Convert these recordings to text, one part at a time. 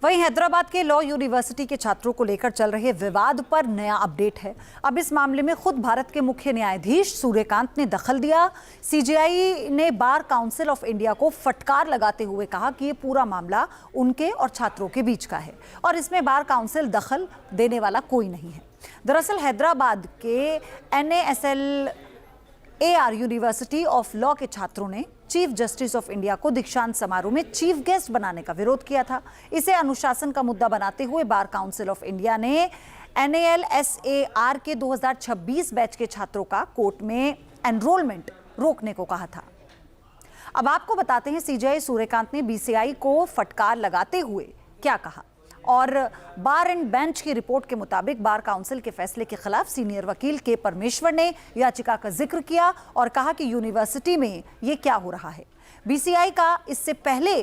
वहीं हैदराबाद के law university के छात्रों को लेकर चल रहे विवाद पर नया अपडेट है। अब इस मामले में खुद भारत के मुख्य न्यायाधीश सूर्यकांत ने दखल दिया। सीजेआई ने बार काउंसिल ऑफ इंडिया को फटकार लगाते हुए कहा कि ये पूरा मामला उनके और छात्रों के बीच का है और इसमें बार काउंसिल दखल देने वाला कोई नहीं है। दरअसल हैदराबाद के NASLAR यूनिवर्सिटी ऑफ लॉ के छात्रों ने चीफ जस्टिस ऑफ इंडिया को दीक्षांत समारोह में चीफ गेस्ट बनाने का विरोध किया था। इसे अनुशासन का मुद्दा बनाते हुए बार काउंसिल ऑफ इंडिया ने NALSAR के 2026 बैच के छात्रों का कोर्ट में एनरोलमेंट रोकने को कहा था। अब आपको बताते हैं सीजेआई सूर्यकांत ने BCI को फटकार लगाते हुए क्या कहा। और बार एंड बेंच की रिपोर्ट के मुताबिक बार काउंसिल के फैसले के खिलाफ सीनियर वकील के परमेश्वर ने याचिका का जिक्र किया और कहा कि यूनिवर्सिटी में ये क्या हो रहा है, BCI का इससे पहले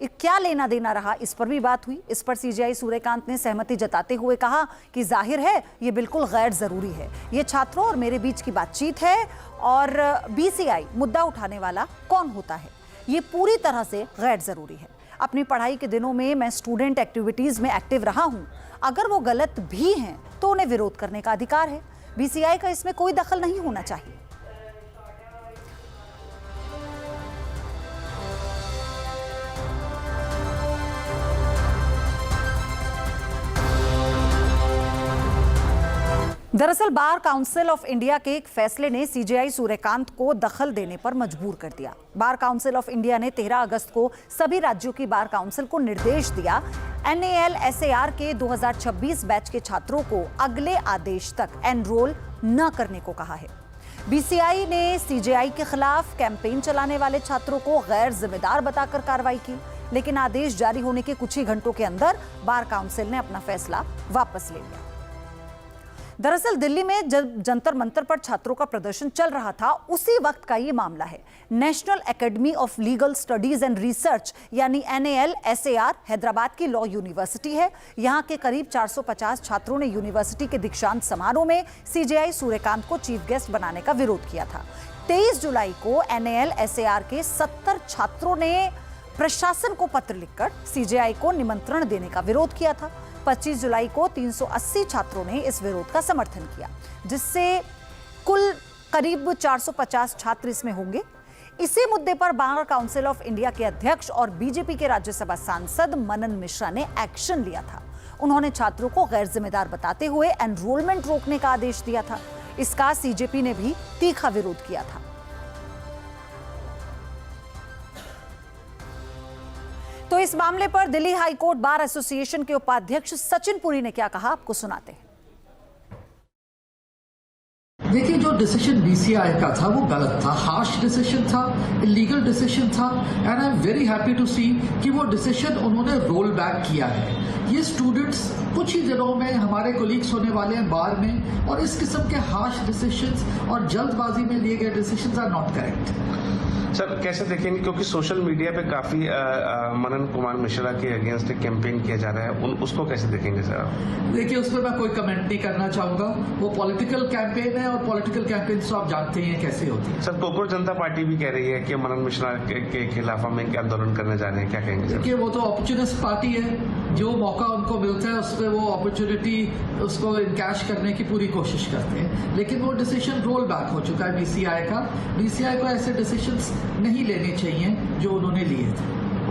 क्या लेना देना रहा, इस पर भी बात हुई। इस पर सीजेआई सूर्यकांत ने सहमति जताते हुए कहा कि जाहिर है ये बिल्कुल गैर जरूरी है, ये छात्रों और मेरे बीच की बातचीत है और BCI मुद्दा उठाने वाला कौन होता है, ये पूरी तरह से गैर जरूरी है। अपनी पढ़ाई के दिनों में मैं स्टूडेंट एक्टिविटीज में एक्टिव रहा हूं, अगर वो गलत भी हैं तो उन्हें विरोध करने का अधिकार है। BCI का इसमें कोई दखल नहीं होना चाहिए। दरअसल बार काउंसिल ऑफ इंडिया के एक फैसले ने सीजेआई सूर्यकांत को दखल देने पर मजबूर कर दिया। बार काउंसिल ऑफ इंडिया ने 13 अगस्त को सभी राज्यों की बार काउंसिल को निर्देश दिया NALSAR के 2026 बैच के छात्रों को अगले आदेश तक एनरोल न करने को कहा है। BCI ने सीजेआई के खिलाफ कैंपेन चलाने वाले छात्रों को गैर जिम्मेदार बताकर कार्रवाई की, लेकिन आदेश जारी होने के कुछ ही घंटों के अंदर बार काउंसिल ने अपना फैसला वापस ले लिया। दरअसल दिल्ली में जब जंतर मंतर पर छात्रों का प्रदर्शन चल रहा था, उसी वक्त का ये मामला है। National academy of legal studies and research यानी NALSAR हैदराबाद की लॉ यूनिवर्सिटी है। यहाँ के करीब 450 छात्रों ने यूनिवर्सिटी के दीक्षांत समारोह में सीजेआई सूर्यकांत को चीफ गेस्ट बनाने का विरोध किया था। 23 जुलाई को NALSAR के 70 छात्रों ने प्रशासन को पत्र लिखकर सीजेआई को निमंत्रण देने का विरोध किया था। 25 जुलाई को 380 छात्रों ने इस विरोध का समर्थन किया, जिससे कुल करीब 450 छात्र इसमें होंगे। इसी मुद्दे पर बार काउंसिल ऑफ इंडिया के अध्यक्ष और बीजेपी के राज्यसभा सांसद मनन मिश्रा ने एक्शन लिया था। उन्होंने छात्रों को गैर जिम्मेदार बताते हुए एनरोलमेंट रोकने का आदेश दिया था। इसका CJP ने भी तीखा विरोध किया था। तो इस मामले पर Delhi high court bar association के उपाध्यक्ष सचिन पुरी ने क्या कहा, आपको सुनाते हैं। देखिए, जो डिसीजन BCI का था वो गलत था, हार्श डिसीजन था, इलीगल डिसीजन था and I am very happy to see कि वो डिसीजन उन्होंने रोल बैक किया है। ये स्टूडेंट्स कुछ ही दिनों में हमारे कोलीग्स होने वाले हैं बार में, और इस किस्म के हार्श डिसीजंस और जल्दबाजी में लिए गए decisions are not correct. Sir कैसे देखेंगे, क्योंकि सोशल मीडिया पे काफी मनन कुमार मिश्रा के अगेंस्ट कैंपेन किया जा रहा है, उसको कैसे देखेंगे सर आप? देखिए, उस पर मैं कोई कमेंट नहीं करना चाहूंगा। वो पॉलिटिकल कैंपेन है और पॉलिटिकल कैंपेन तो आप जानते ही हैं कैसे होती है। सर कोकरोच जनता पार्टी भी कह रही है कि मनन मिश्रा के खिलाफ हम एक आंदोलन करने जा रहे हैं, क्या कहेंगे सर? देखिए, वो तो अपॉर्चुनिस्ट पार्टी है, जो मौका उनको मिलता है उस पर वो अपॉर्चुनिटी उसको इनकैश करने की पूरी कोशिश करते हैं, लेकिन वो डिसीजन रोल बैक हो चुका है BCI का। BCI को ऐसे डिसीजंस नहीं लेने चाहिए जो उन्होंने लिए थे।